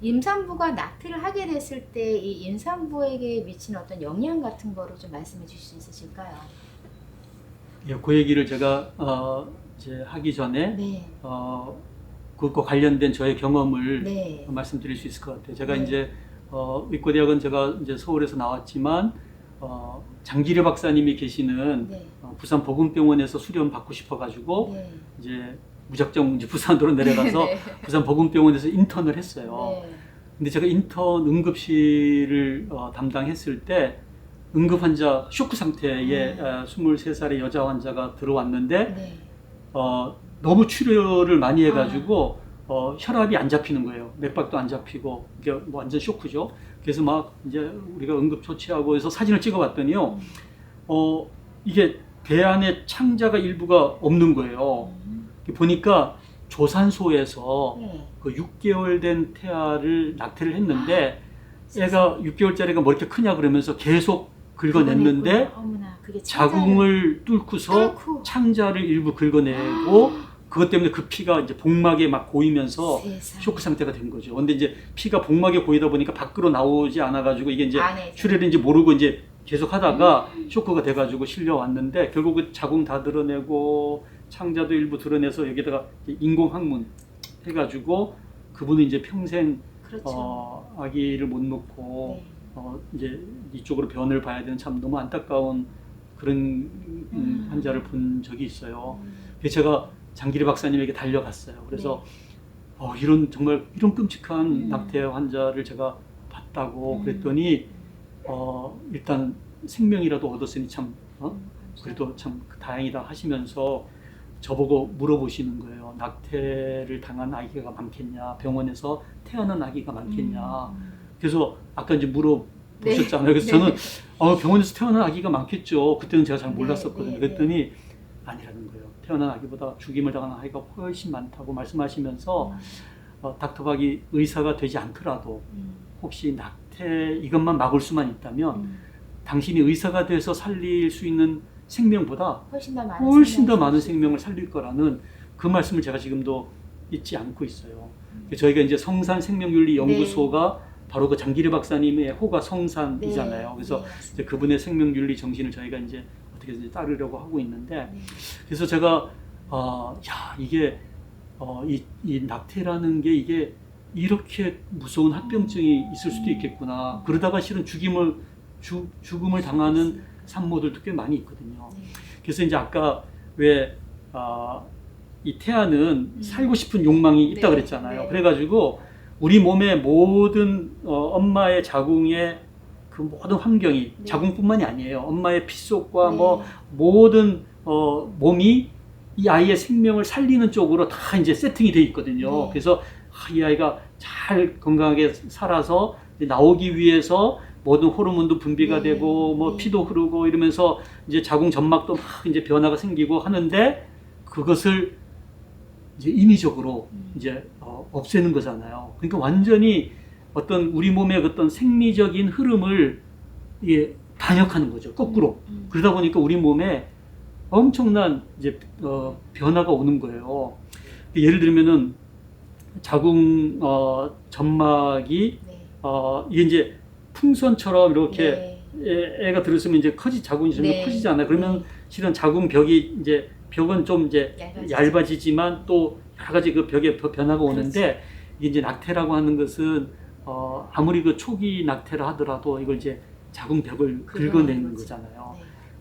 임산부가 낙태를 하게 됐을 때 이 임산부에게 미치는 어떤 영향 같은 거를 좀 말씀해 주실 수 있으실까요? 예, 그 얘기를 제가 이제 하기 전에 네. 그거 관련된 저의 경험을 네. 말씀드릴 수 있을 것 같아요. 제가 네. 이제 의과대학은 제가 이제 서울에서 나왔지만 장기려 박사님이 계시는 네. 부산 보건병원에서 수련 받고 싶어가지고 네. 이제 무작정 이제 부산으로 내려가서 네. 부산 보건병원에서 인턴을 했어요. 네. 근데 제가 인턴 응급실을 담당했을 때 응급 환자 쇼크 상태의 23살의 여자 환자가 들어왔는데 네. 너무 치료를 많이 해가지고 혈압이 안 잡히는 거예요. 맥박도 안 잡히고 이게 뭐 완전 쇼크죠. 그래서 막 이제 우리가 응급 조치하고 해서 사진을 찍어봤더니요, 이게 배 안에 창자가 일부가 없는 거예요. 보니까 조산소에서 네. 그 6개월 된 태아를 낙태를 했는데 애가 6개월짜리가 뭐 이렇게 크냐 그러면서 계속 긁어냈는데 어머나, 그게 자궁을 뚫고서 창자를 일부 긁어내고 그것 때문에 그 피가 이제 복막에 막 고이면서 세상에. 쇼크 상태가 된 거죠. 근데 이제 피가 복막에 고이다 보니까 밖으로 나오지 않아가지고 이게 이제 안에 출혈인지 모르고 이제 계속 하다가 쇼크가 돼가지고 실려왔는데 결국 그 자궁 다 드러내고 창자도 일부 드러내서 여기다가 인공 항문 해가지고 그분은 이제 평생 그렇죠. 아기를 못 놓고 네. 이제 이쪽으로 변을 봐야 되는 참 너무 안타까운 그런 환자를 본 적이 있어요. 그래서 제가 장기리 박사님에게 달려갔어요. 그래서 이런 정말 이런 끔찍한 낙태 환자를 제가 봤다고 그랬더니 일단 생명이라도 얻었으니 참 그래도 참 다행이다 하시면서 저보고 물어보시는 거예요. 낙태를 당한 아기가 많겠냐, 병원에서 태어난 아기가 많겠냐. 그래서 아까 이제 물어보셨잖아요. 그래서 저는 병원에서 태어난 아기가 많겠죠. 그때는 제가 잘 몰랐었거든요. 그랬더니 아니라는 거예요. 태어난 아기보다 죽임을 당한 아이가 훨씬 많다고 말씀하시면서 닥터박이 의사가 되지 않더라도 혹시 낙태 이것만 막을 수만 있다면 당신이 의사가 돼서 살릴 수 있는 생명보다 훨씬 더 많은 생명을 살릴 거라는 그 말씀을 제가 지금도 잊지 않고 있어요. 저희가 이제 성산 생명윤리 연구소가 바로 그 장기려 박사님의 호가 성산이잖아요. 그래서 이제 그분의 생명윤리 정신을 저희가 이제 어떻게든 따르려고 하고 있는데, 그래서 제가 이게 이 낙태라는 게 이게 이렇게 무서운 합병증이 있을 수도 있겠구나. 그러다가 실은 죽음을 당하는 산모들도 꽤 많이 있거든요. 그래서 이제 아까 왜 이 태아는 살고 싶은 욕망이 있다 그랬잖아요. 그래가지고 우리 몸의 모든 엄마의 자궁의 그 모든 환경이 자궁뿐만이 아니에요. 엄마의 핏속과 뭐 모든 몸이 이 아이의 생명을 살리는 쪽으로 다 이제 세팅이 돼 있거든요. 그래서 이 아이가 잘 건강하게 살아서 나오기 위해서 모든 호르몬도 분비가 되고 뭐 피도 흐르고 이러면서 이제 자궁 점막도 막 이제 변화가 생기고 하는데 그것을 이제 인위적으로 이제 없애는 거잖아요. 그러니까 완전히 어떤 우리 몸의 어떤 생리적인 흐름을 이게 반역하는 거죠. 거꾸로. 그러다 보니까 우리 몸에 엄청난 이제 변화가 오는 거예요. 예를 들면은 자궁 점막이 이게 이제 풍선처럼 이렇게 애가 들었으면 이제 자궁이 점점 커지잖아요. 그러면 실은 자궁벽이 이제 벽은 좀 이제 얇아지지만 또 여러 가지 그 벽에 변화가 오는데 이게 이제 낙태라고 하는 것은 아무리 그 초기 낙태라 하더라도 이걸 이제 자궁벽을 긁어내는 거잖아요.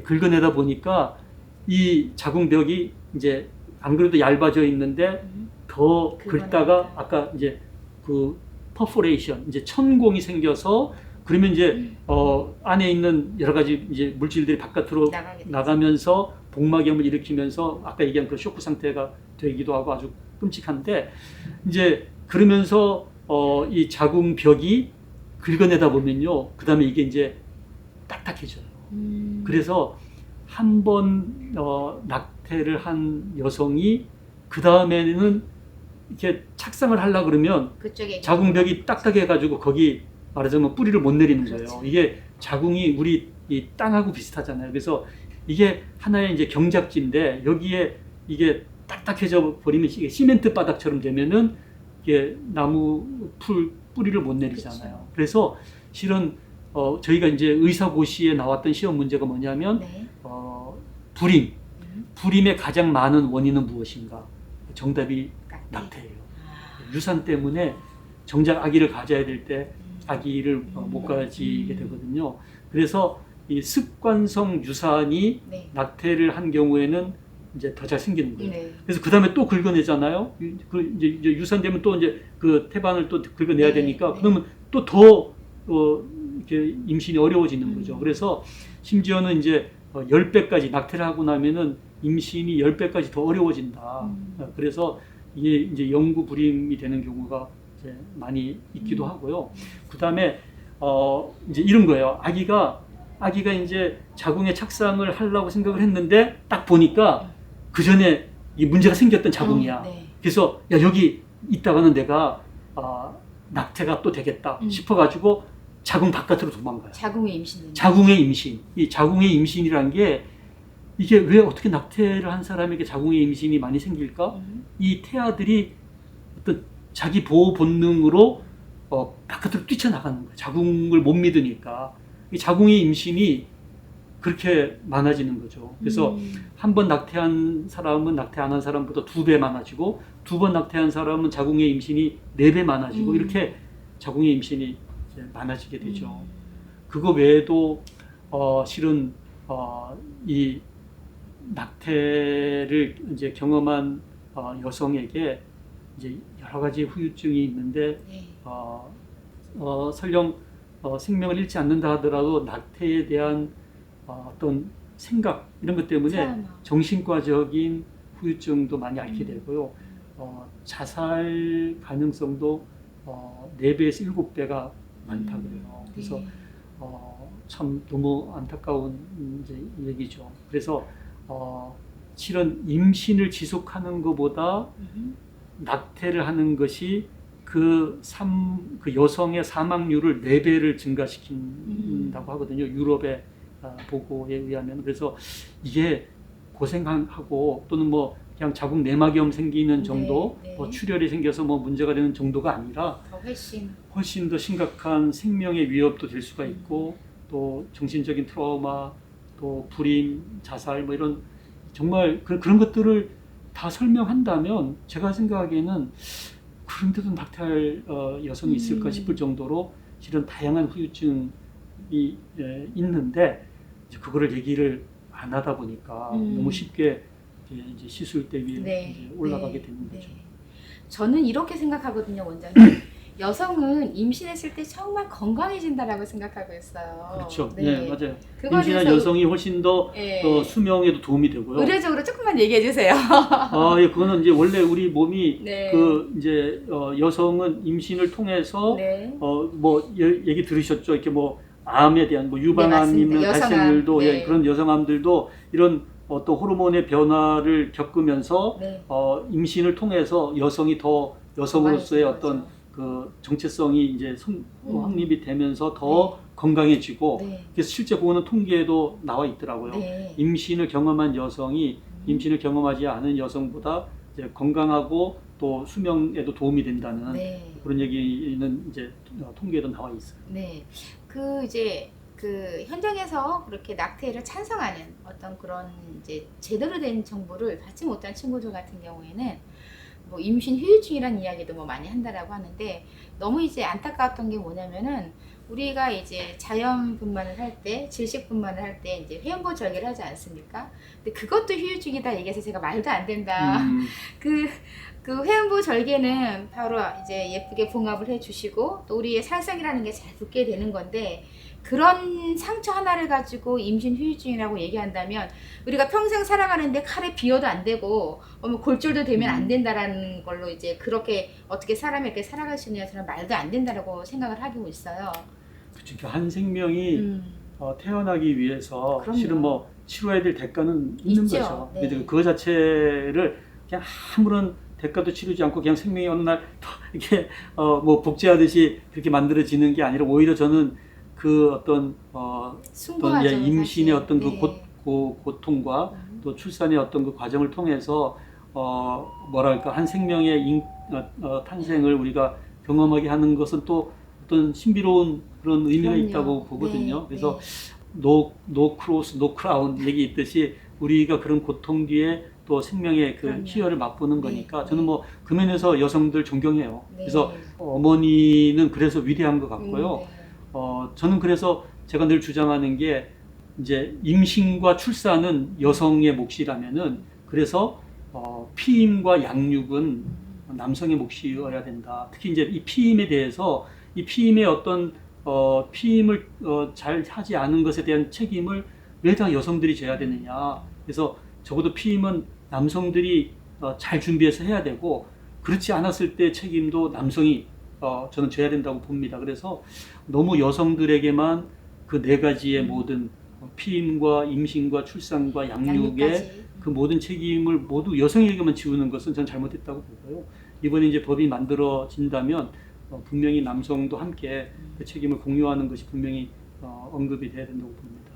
긁어내다 보니까 이 자궁벽이 이제 안 그래도 얇아져 있는데 더 긁다가 아까 이제 그 퍼포레이션 이제 천공이 생겨서 그러면 이제 안에 있는 여러 가지 이제 물질들이 바깥으로 나가면서 복막염을 일으키면서 아까 얘기한 그 쇼크 상태가 되기도 하고 아주 끔찍한데 이제 그러면서 이 자궁벽이 긁어내다 보면요. 그 다음에 이게 이제 딱딱해져요. 그래서 한 번 낙태를 한 여성이 그 다음에는 이렇게 착상을 하려 그러면 자궁벽이 딱딱해가지고 거기 말하자면 뿌리를 못 내리는 거예요. 이게 자궁이 우리 이 땅하고 비슷하잖아요. 그래서 이게 하나의 이제 경작지인데 여기에 이게 딱딱해져 버리면 이게 시멘트 바닥처럼 되면은 이게 나무 풀 뿌리를 못 내리잖아요. 그래서 실은 저희가 이제 의사고시에 나왔던 시험 문제가 뭐냐면 네. 불임. 불임의 가장 많은 원인은 무엇인가? 정답이 낙태예요. 유산 때문에 정작 아기를 가져야 될 때 아기를 못 가지게 되거든요. 그래서 이 습관성 유산이 네. 낙태를 한 경우에는 이제 더 잘 생기는 거예요. 네. 그래서 그 다음에 또 긁어내잖아요. 그 이제 유산되면 또 이제 그 태반을 또 긁어내야 네, 되니까 네. 그러면 또 더 이렇게 임신이 어려워지는 거죠. 그래서 심지어는 이제 10배까지 낙태를 하고 나면은 임신이 10배까지 더 어려워진다. 그래서 이게 이제 영구 불임이 되는 경우가 이제 많이 있기도 하고요. 그 다음에 이제 이런 거예요. 아기가 이제 자궁에 착상을 하려고 생각을 했는데 딱 보니까 그 전에 이 문제가 생겼던 자궁이야. 네. 그래서 야 여기 있다가는 내가 낙태가 또 되겠다 싶어가지고 자궁 바깥으로 도망가요. 자궁의 임신. 자궁의 임신. 이 자궁의 임신이란 게 이게 왜 어떻게 낙태를 한 사람에게 자궁의 임신이 많이 생길까? 이 태아들이 어떤 자기 보호 본능으로 바깥으로 뛰쳐나가는 거예요. 자궁을 못 믿으니까. 이 자궁의 임신이 그렇게 많아지는 거죠. 그래서 한 번 낙태한 사람은 낙태 안 한 사람보다 2배 많아지고 2번 낙태한 사람은 자궁의 임신이 4배 많아지고 이렇게 자궁의 임신이 이제 많아지게 되죠. 그거 외에도 실은 이 낙태를 이제 경험한 여성에게 이제 여러 가지 후유증이 있는데 네. 설령 생명을 잃지 않는다 하더라도 낙태에 대한 어떤 생각 이런 것 때문에 트라우마. 정신과적인 후유증도 많이 앓게 되고요. 자살 가능성도 4배에서 7배가 많다 그래요. 그래서 네. 참 너무 안타까운 이제 얘기죠. 그래서 실은 임신을 지속하는 것보다 낙태를 하는 것이 그 여성의 사망률을 4배를 증가시킨다고 하거든요. 유럽의 보고에 의하면. 그래서 이게 고생하고 또는 뭐 그냥 자궁 내막염 생기는 정도, 네, 네. 뭐 출혈이 생겨서 뭐 문제가 되는 정도가 아니라 더 훨씬 더 심각한 생명의 위협도 될 수가 있고 또 정신적인 트라우마, 또 불임, 자살 뭐 이런 정말 그런 것들을 다 설명한다면 제가 생각하기에는 그런데도 낙태할 여성이 있을까 싶을 정도로 실은 다양한 후유증이 있는데 이제 그거를 얘기를 안 하다 보니까 너무 쉽게 이제 시술대 위에 네. 이제 올라가게 네. 되는 거죠. 네. 저는 이렇게 생각하거든요, 원장님. 여성은 임신했을 때 정말 건강해진다라고 생각하고 있어요. 그렇죠. 네, 네, 맞아요. 그거에 임신한 대해서 여성이 훨씬 더 네. 수명에도 도움이 되고요. 의례적으로 조금만 얘기해 주세요. 예, 그거는 이제 원래 우리 몸이 네. 그 이제 여성은 임신을 통해서 네. 뭐 얘기 들으셨죠? 이렇게 뭐 암에 대한 뭐 유방암 맞습니다. 있는 여성암. 발생률도 네. 예, 그런 여성암들도 이런 어떤 호르몬의 변화를 겪으면서 네. 임신을 통해서 여성이 더 여성으로서의 건강해지는 어떤 거죠. 그 정체성이 이제 확립이 되면서 더 건강해지고 네. 그래서 실제 그거는 통계에도 나와 있더라고요. 네. 임신을 경험한 여성이 임신을 경험하지 않은 여성보다 이제 건강하고 또 수명에도 도움이 된다는 네. 그런 얘기는 이제 통계에도 나와 있어요. 네. 이제 그 현장에서 그렇게 낙태를 찬성하는 어떤 그런 이제 제대로 된 정보를 받지 못한 친구들 같은 경우에는 뭐 임신 후유증이라는 이야기도 뭐 많이 한다라고 하는데 너무 이제 안타까웠던 게 뭐냐면은 우리가 이제 자연 분만을 할 때, 질식 분만을 할 때 이제 회음부 절개를 하지 않습니까? 근데 그것도 후유증이다 얘기해서 제가 말도 안 된다. 그 회음부 절개는 바로 이제 예쁘게 봉합을 해주시고 또 우리의 살성이라는 게 잘 붙게 되는 건데 그런 상처 하나를 가지고 임신 후유증이라고 얘기한다면 우리가 평생 살아가는데 칼에 비어도 안 되고 뭐 골절도 되면 안 된다라는 걸로 이제 그렇게 어떻게 사람이 이렇게 살아갈 수 있냐는 말도 안 된다라고 생각을 하고 있어요. 그렇죠. 한 생명이 태어나기 위해서 그럼요. 실은 뭐 치러야 될 대가는 있는 있죠. 거죠. 네. 근데 그 자체를 그냥 아무런 대가도 치르지 않고 그냥 생명이 어느 날 이렇게 뭐 복제하듯이 그렇게 만들어지는 게 아니라 오히려 저는 그 어떤 숭고하죠, 임신의 사실. 어떤 네. 그 고통과 또 출산의 어떤 그 과정을 통해서 뭐랄까 한 생명의 탄생을 우리가 경험하게 하는 것은 또 어떤 신비로운 그런 의미가 그럼요. 있다고 보거든요. 네, 그래서 no cross, no crown 얘기 있듯이 우리가 그런 고통 뒤에 또 생명의 그 그럼요. 희열을 맛보는 거니까 네, 저는 네. 뭐 그 면에서 여성들 존경해요. 네. 그래서 어머니는 그래서 위대한 것 같고요. 네. 저는 그래서 제가 늘 주장하는 게 이제 임신과 출산은 여성의 몫이라면은 그래서 피임과 양육은 남성의 몫이어야 된다. 특히 이제 이 피임에 대해서 이 피임의 어떤 피임을 잘 하지 않은 것에 대한 책임을 왜 다 여성들이 져야 되느냐. 그래서 적어도 피임은 남성들이 잘 준비해서 해야 되고 그렇지 않았을 때 책임도 남성이 저는 져야 된다고 봅니다. 그래서 너무 여성들에게만 그 네 가지의 모든 피임과 임신과 출산과 양육의 양육까지. 그 모든 책임을 모두 여성에게만 지우는 것은 저는 잘못했다고 보고요. 이번에 이제 법이 만들어진다면 분명히 남성도 함께 그 책임을 공유하는 것이 분명히 언급이 돼야 된다고 봅니다.